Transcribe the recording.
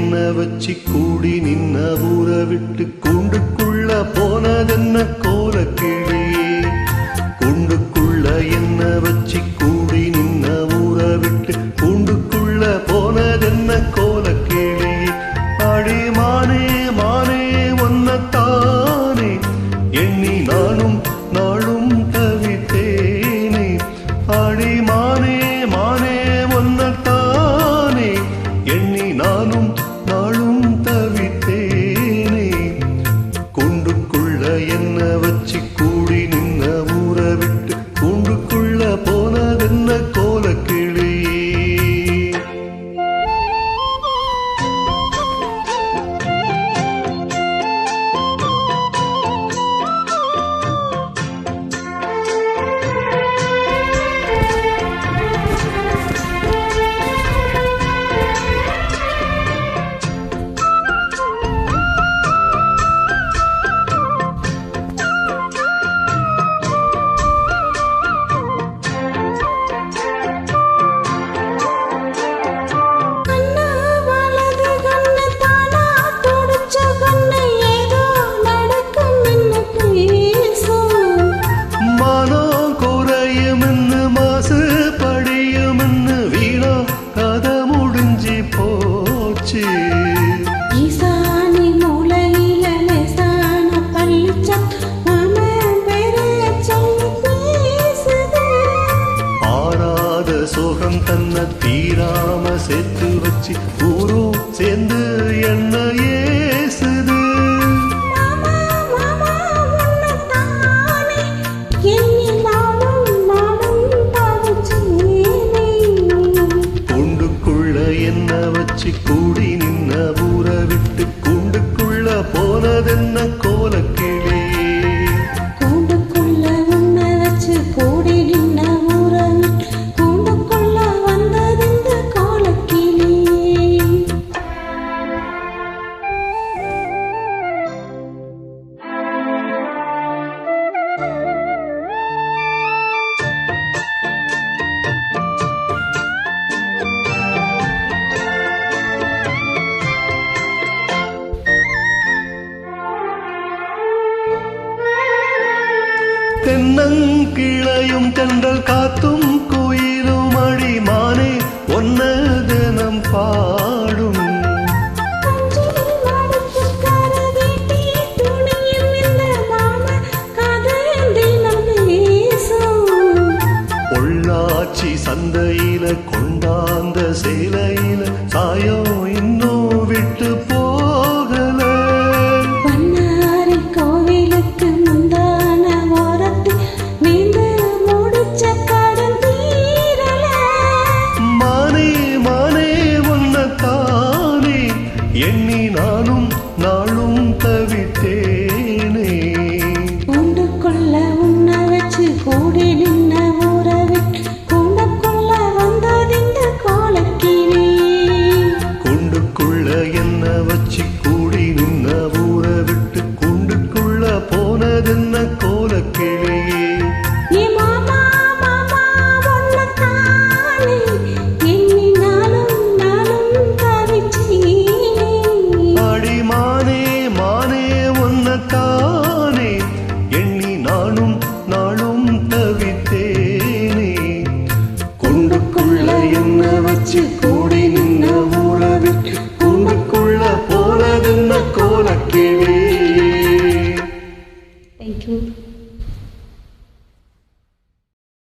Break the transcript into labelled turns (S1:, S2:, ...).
S1: என்ன வச்சு கூடி நின்ன ஊற விட்டு கூண்டுக்குள்ள போனதென்ன கோலக்கிளியே. கூண்டுக்குள்ள என்ன வச்சு கூடி நின்ன ஊற விட்டு கூண்டுக்குள்ள போனதென்ன கோலக்கிளியே. அடி மானே மானே ஒன்னத்தானே எண்ணி நானும் நாளும் தவித்தேனே. அடி மானே மானே ஒன்னத்தானே எண்ணி நானும் நாளும் தவித்தேனே. கூண்டுக்குள்ள என்ன வச்சு கூடி நின்ன ஊற விட்டு கூண்டுக்குள்ள போனதென்ன கோலக்கிளியே. சோகம் தன்னை தீராம சேர்த்து வச்சு ஊரும் சேர்ந்து என்ன ஏசுது. கூண்டுக்குள்ள என்ன வச்சு கூடி நின்ன ஊற விட்டு கூண்டுக்குள்ள போனதென்ன கோலக்கிளியே.
S2: கூண்டுக்குள்ள உன்ன வச்சு கூடி நின்ன ஊற விட்டு
S1: தென்னங்கிளையும் தென்றல் காத்தும் குயிலும் அடிமானே ஒன்ன தினம் பாடும். பொள்ளாச்சி சந்தையில கொண்டாந்த சேலையில சாயம் இன்னும் விட்டு போகல.
S2: கோவிலுக்கு முந்தான ஓரத்து நீந்து முடிச்ச கடன் தீரல.
S1: மானே மானே ஒன்னத்தானே எண்ணி நானும் நாளும் தவித்தேனே.
S2: கூண்டுக்குள்ள உன்ன வச்சு கூடி நின்ன ஊற விட்டு கூண்டுக்குள்ள வந்ததிந்த கோலக்கிளியே.
S1: கூண்டுக்குள்ள என்ன வச்சு கூடி நின்ன ஊற விட்டு கூண்டுக்குள்ள போனதென்ன கோலக்கிளியே.
S2: நீ மாமா மாமா ஒன்னத்தானே எண்ணி நாளும் நாளும் தவிச்சேனே.
S1: அடி மானே மானே ஒன்னத்தானே எண்ணி நானும் நாளும் தவித்தேனே. கூண்டுக்குள்ள என்ன வச்சு கூடி நின்ன ஊற விட்டு கூண்டுக்குள்ள போனதென்ன கோலக்கிளியே.
S2: Thank you.